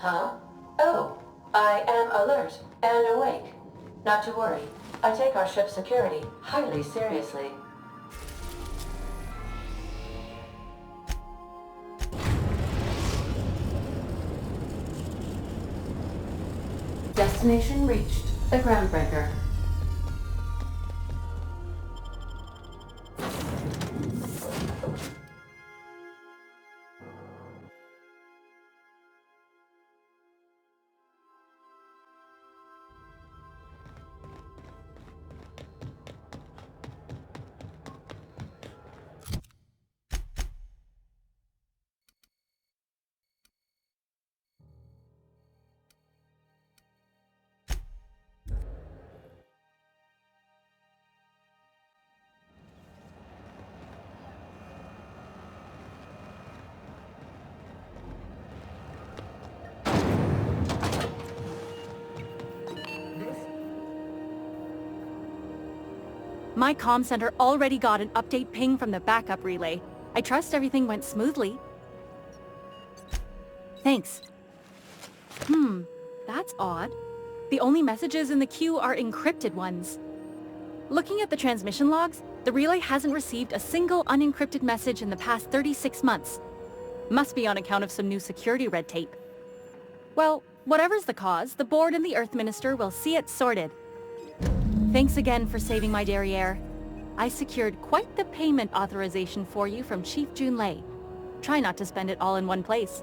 Huh? Oh, I am alert and awake. Not to worry. I take our ship's security highly seriously. Destination reached. The Groundbreaker. My comm center already got an update ping from the backup relay. I trust everything went smoothly. Thanks. That's odd. The only messages in the queue are encrypted ones. Looking at the transmission logs, the relay hasn't received a single unencrypted message in the past 36 months. Must be on account of some new security red tape. Well, whatever's the cause, the board and the Earth Minister will see it sorted. Thanks again for saving my derriere. I secured quite the payment authorization for you from Chief Junlei. Try not to spend it all in one place.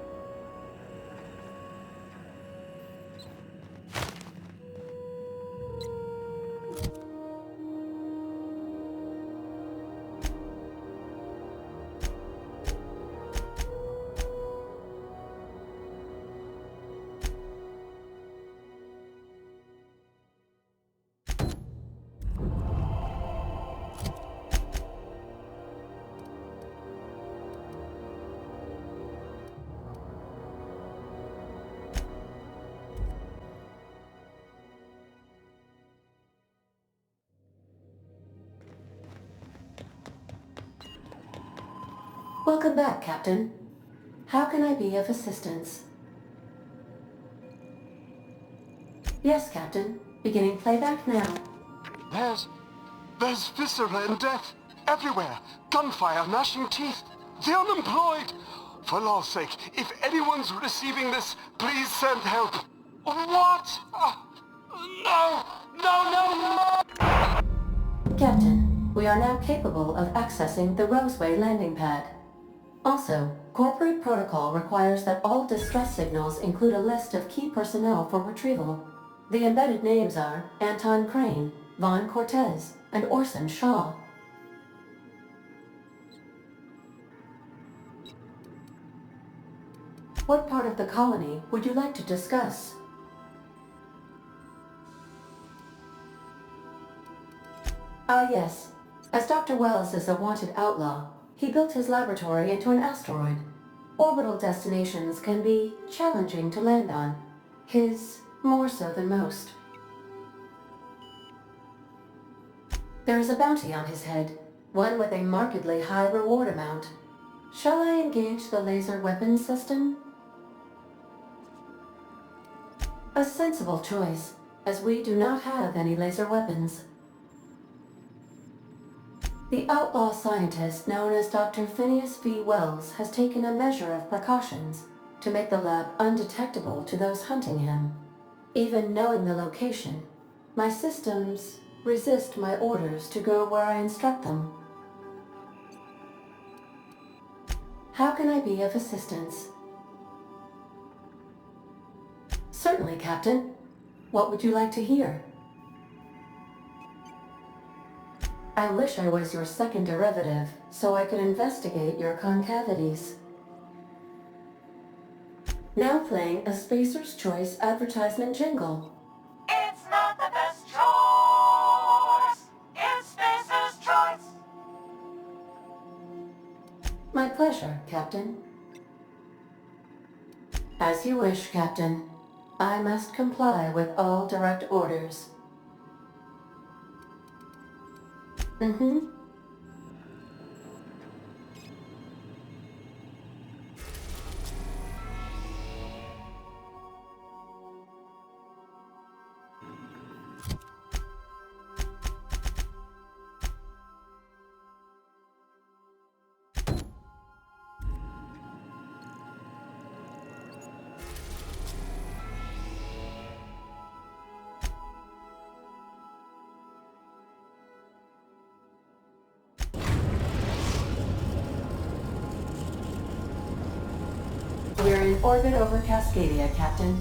Welcome back, Captain. How can I be of assistance? Yes, Captain. Beginning playback now. There's viscera and death everywhere. Gunfire, gnashing teeth. The unemployed. For law's sake, if anyone's receiving this, please send help. What? No! No, no, no! Captain, we are now capable of accessing the Roseway landing pad. Also, corporate protocol requires that all distress signals include a list of key personnel for retrieval. The embedded names are Anton Crane, Vaughn Cortez, and Orson Shaw. What part of the colony would you like to discuss? Yes. As Dr. Wells is a wanted outlaw, he built his laboratory into an asteroid. Orbital destinations can be challenging to land on. His more so than most. There is a bounty on his head, one with a markedly high reward amount. Shall I engage the laser weapons system? A sensible choice, as we do not have any laser weapons. The outlaw scientist known as Dr. Phineas V. Wells has taken a measure of precautions to make the lab undetectable to those hunting him. Even knowing the location, my systems resist my orders to go where I instruct them. How can I be of assistance? Certainly, Captain. What would you like to hear? I wish I was your second derivative, so I could investigate your concavities. Now playing a Spacer's Choice advertisement jingle. It's not the best choice. It's Spacer's Choice. My pleasure, Captain. As you wish, Captain. I must comply with all direct orders. in orbit over Cascadia, Captain.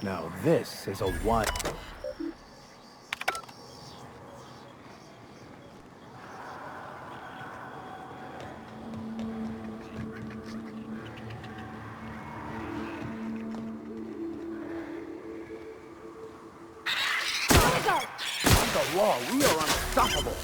Now this is a one. The law, we are unstoppable.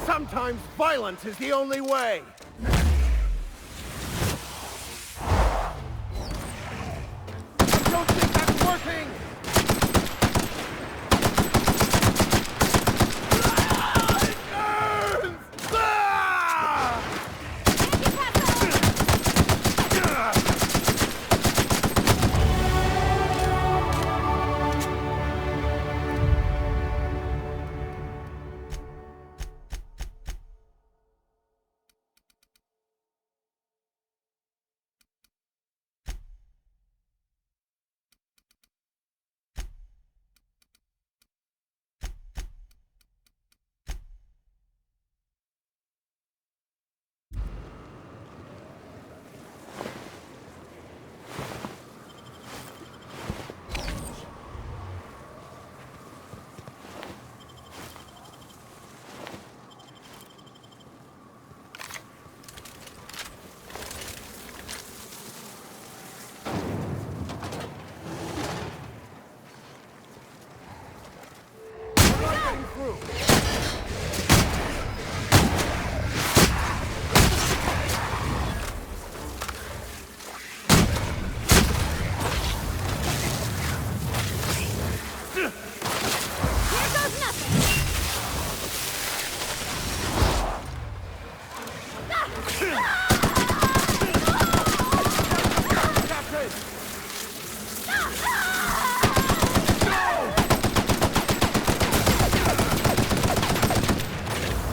Sometimes violence is the only way! I don't think that's working! It burns!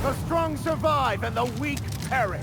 The strong survive and the weak perish.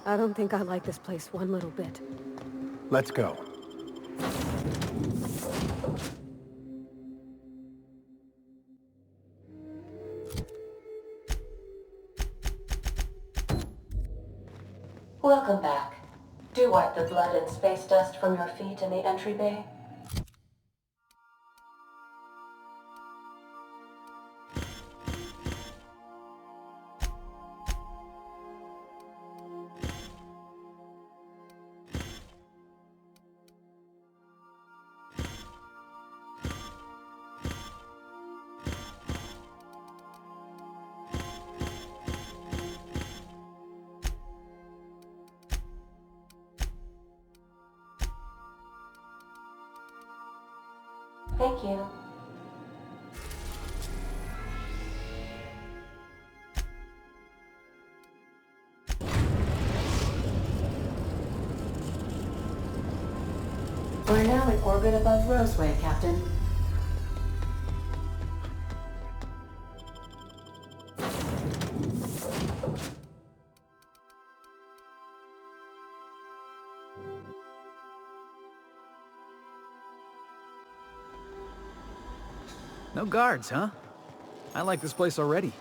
I don't think I like this place one little bit. Let's go. Welcome back. Do wipe the blood and space dust from your feet in the entry bay. Thank you. We're now in orbit above Roseway, Captain. No guards, huh? I like this place already.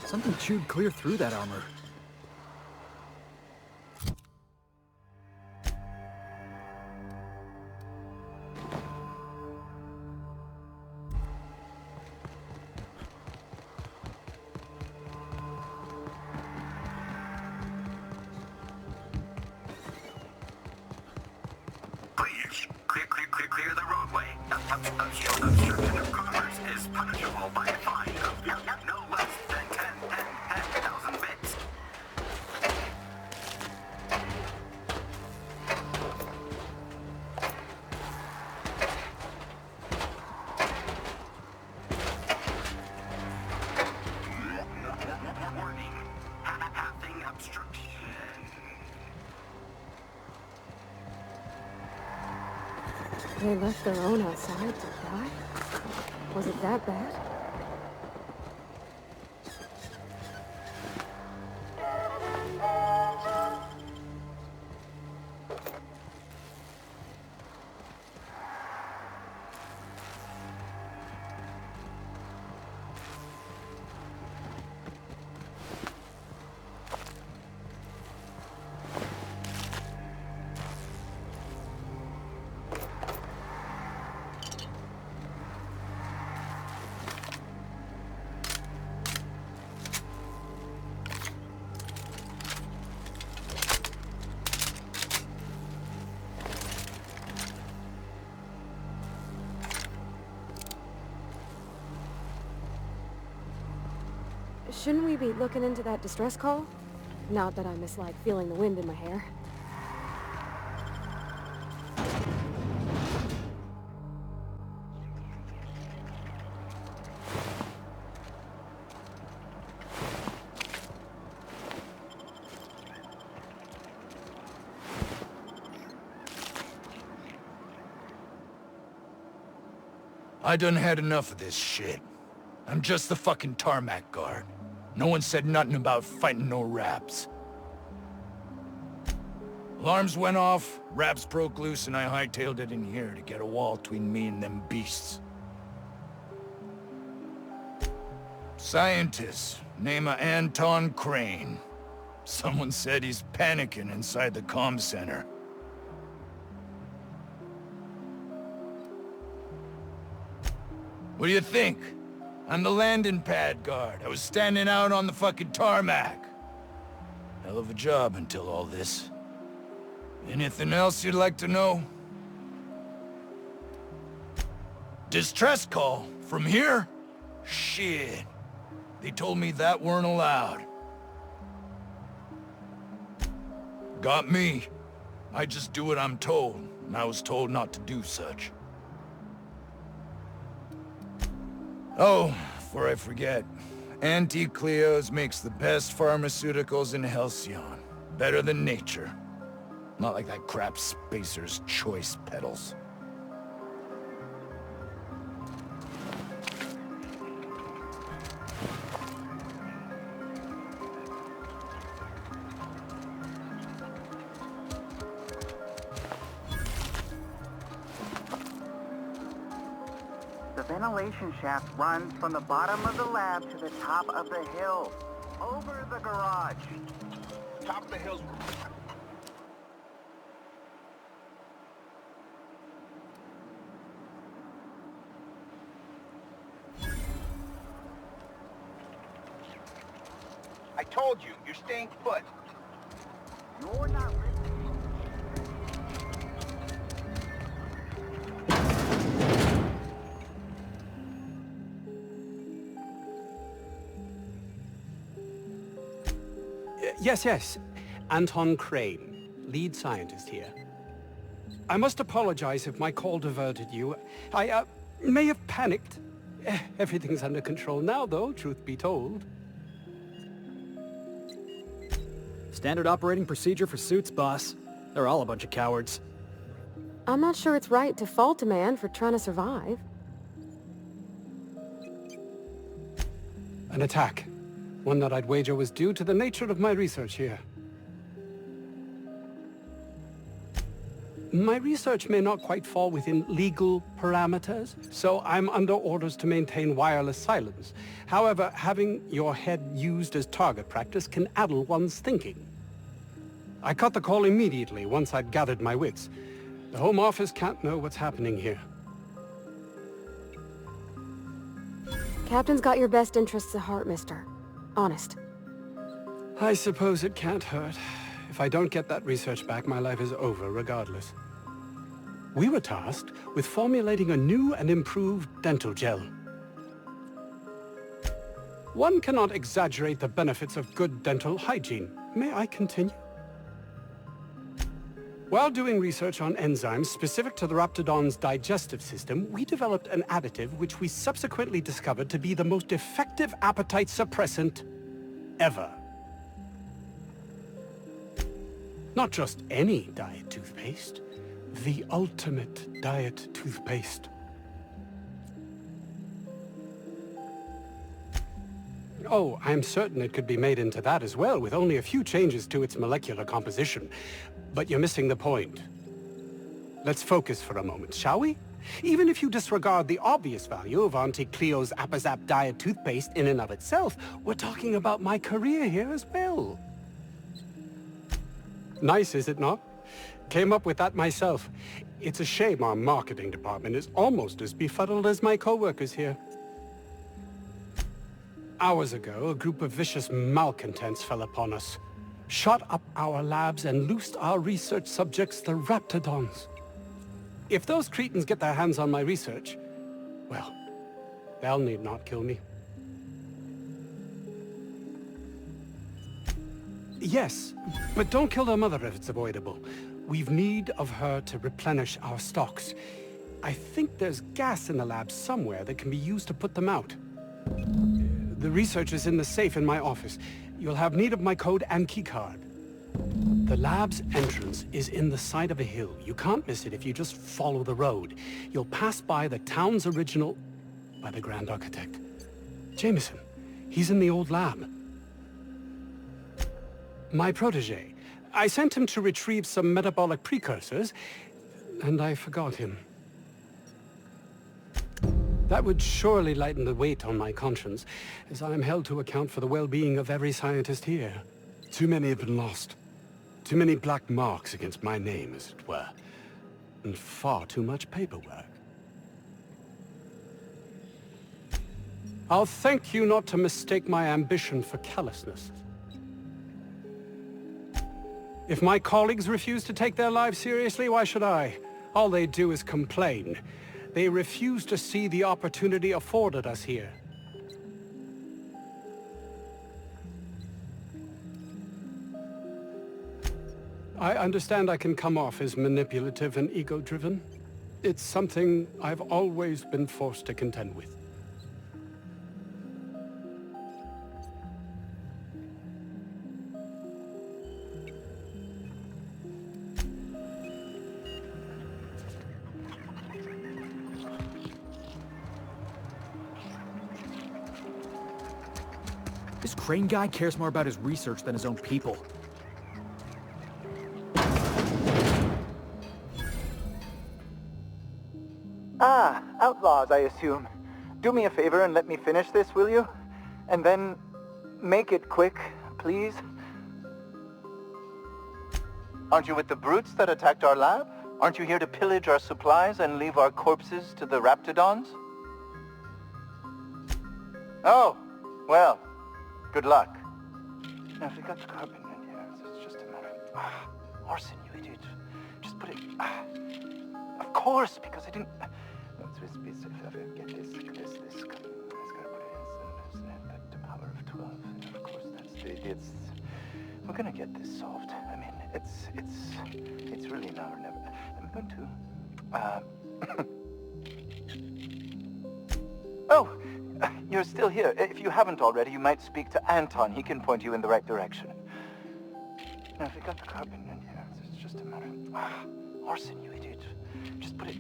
Something chewed clear through that armor. Clear the roadway. Obstruction of commerce is punishable by a fine of no less than 10,000 bits. Warning. Having obstruction. They left their own outside to die? Was it that bad? Shouldn't we be looking into that distress call? Not that I mislike feeling the wind in my hair. I done had enough of this shit. I'm just the fucking tarmac guard. No one said nothing about fighting no Raps. Alarms went off, Raps broke loose, and I hightailed it in here to get a wall between me and them beasts. Scientist, name of Anton Crane. Someone said he's panicking inside the comm center. What do you think? I'm the landing pad guard. I was standing out on the fucking tarmac. Hell of a job until all this. Anything else you'd like to know? Distress call? From here? Shit. They told me that weren't allowed. Got me. I just do what I'm told, and I was told not to do such. Oh, before I forget, Anti-Cleos makes the best pharmaceuticals in Halcyon. Better than nature. Not like that crap Spacer's Choice peddles. The ventilation shaft runs from the bottom of the lab to the top of the hill. Over the garage. Top of the hills. I told you, you're staying put. You're not listening. Yes. Anton Crane, lead scientist here. I must apologize if my call diverted you. I may have panicked. Everything's under control now, though, truth be told. Standard operating procedure for suits, boss. They're all a bunch of cowards. I'm not sure it's right to fault a man for trying to survive. An attack. One that I'd wager was due to the nature of my research here. My research may not quite fall within legal parameters, so I'm under orders to maintain wireless silence. However, having your head used as target practice can addle one's thinking. I cut the call immediately once I'd gathered my wits. The Home Office can't know what's happening here. Captain's got your best interests at heart, mister. Honest. I suppose it can't hurt. If I don't get that research back, my life is over regardless. We were tasked with formulating a new and improved dental gel. One cannot exaggerate the benefits of good dental hygiene. May I continue? While doing research on enzymes specific to the Raptidon's digestive system, we developed an additive which we subsequently discovered to be the most effective appetite suppressant ever. Not just any diet toothpaste, the ultimate diet toothpaste. Oh, I'm certain it could be made into that as well, with only a few changes to its molecular composition. But you're missing the point. Let's focus for a moment, shall we? Even if you disregard the obvious value of Auntie Cleo's Appazap diet toothpaste in and of itself, we're talking about my career here as well. Nice, is it not? Came up with that myself. It's a shame our marketing department is almost as befuddled as my co-workers here. Hours ago, a group of vicious malcontents fell upon us, shot up our labs and loosed our research subjects, the Raptidons. If those cretins get their hands on my research, well, they'll need not kill me. Yes, but don't kill their mother if it's avoidable. We've need of her to replenish our stocks. I think there's gas in the lab somewhere that can be used to put them out. The research is in the safe in my office. You'll have need of my code and keycard. The lab's entrance is in the side of a hill. You can't miss it if you just follow the road. You'll pass by the town's original... by the Grand Architect. Jameson. He's in the old lab. My protege. I sent him to retrieve some metabolic precursors, and I forgot him. That would surely lighten the weight on my conscience, as I am held to account for the well-being of every scientist here. Too many have been lost. Too many black marks against my name, as it were. And far too much paperwork. I'll thank you not to mistake my ambition for callousness. If my colleagues refuse to take their lives seriously, why should I? All they do is complain. They refuse to see the opportunity afforded us here. I understand I can come off as manipulative and ego-driven. It's something I've always been forced to contend with. This Crane guy cares more about his research than his own people. Ah, outlaws, I assume. Do me a favor and let me finish this, will you? And then make it quick, please. Aren't you with the brutes that attacked our lab? Aren't you here to pillage our supplies and leave our corpses to the Raptidons? Oh, well, good luck. Now, if we got the carbon in here, it's just a matter of... Orson, you idiot. Just put it... Of course, because I didn't... Get this. It's gotta put it in the power of 12. And of course, it's... We're gonna get this solved. I mean, it's really now or never. I'm going to... Oh, you're still here. If you haven't already, you might speak to Anton. He can point you in the right direction. Now, if we got the carbon in here, it's just a matter of... Orson, you idiot. Just put it...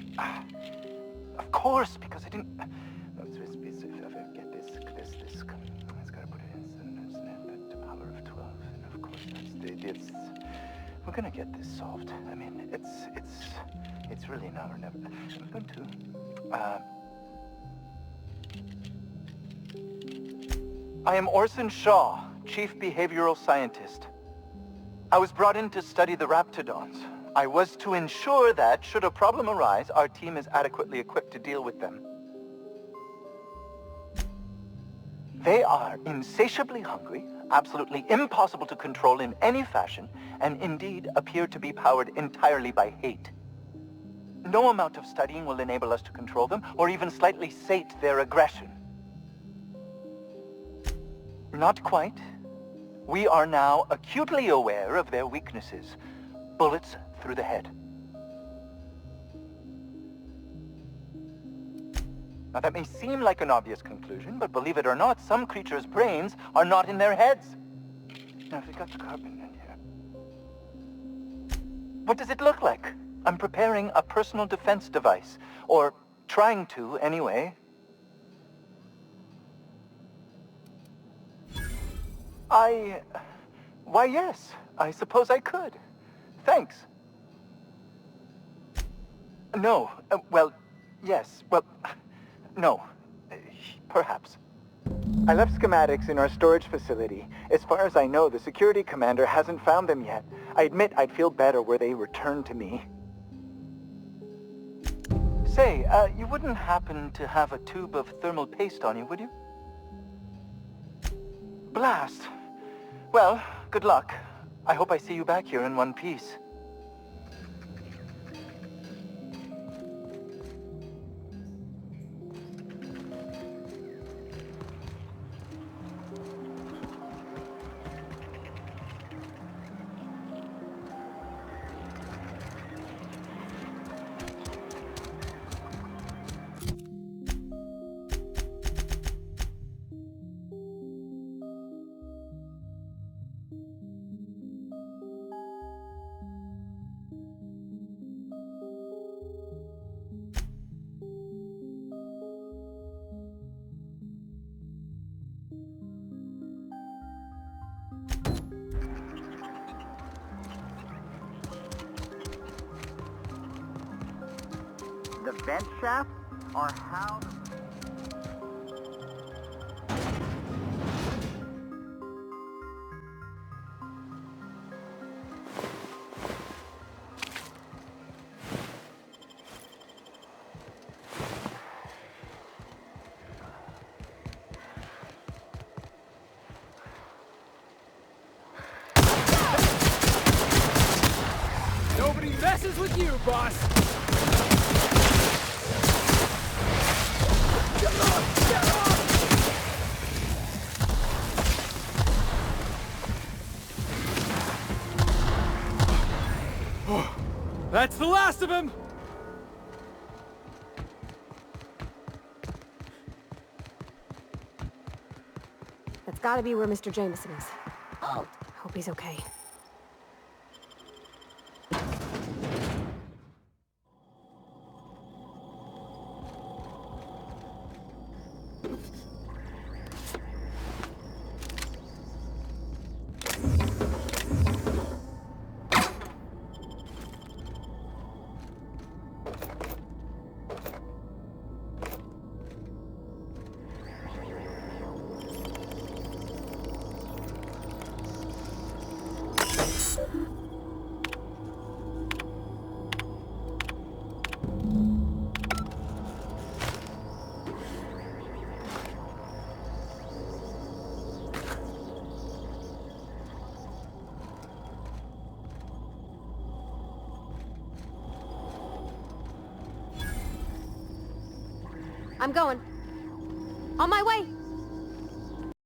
Of course, because I didn't... Get this. It's gotta put it in the power of 12. And of course, it's... We're gonna get this solved. I mean, it's really now or never. I'm going to... I am Orson Shaw, Chief Behavioral Scientist. I was brought in to study the Raptidons. I was to ensure that, should a problem arise, our team is adequately equipped to deal with them. They are insatiably hungry, absolutely impossible to control in any fashion, and indeed appear to be powered entirely by hate. No amount of studying will enable us to control them, or even slightly sate their aggression. Not quite. We are now acutely aware of their weaknesses. Bullets through the head. Now that may seem like an obvious conclusion, but believe it or not, some creatures' brains are not in their heads. Now if we got the carbon in here... What does it look like? I'm preparing a personal defense device. Or trying to, anyway. Why, yes. I suppose I could. Thanks. No. Well, yes. Well, no. Perhaps. I left schematics in our storage facility. As far as I know, the security commander hasn't found them yet. I admit I'd feel better were they returned to me. Say, you wouldn't happen to have a tube of thermal paste on you, would you? Blast. Well, good luck. I hope I see you back here in one piece. The vent shaft, or how... Nobody messes with you, boss! That's the last of him! That's gotta be where Mr. Jameson is. Hope he's okay. I'm going. On my way!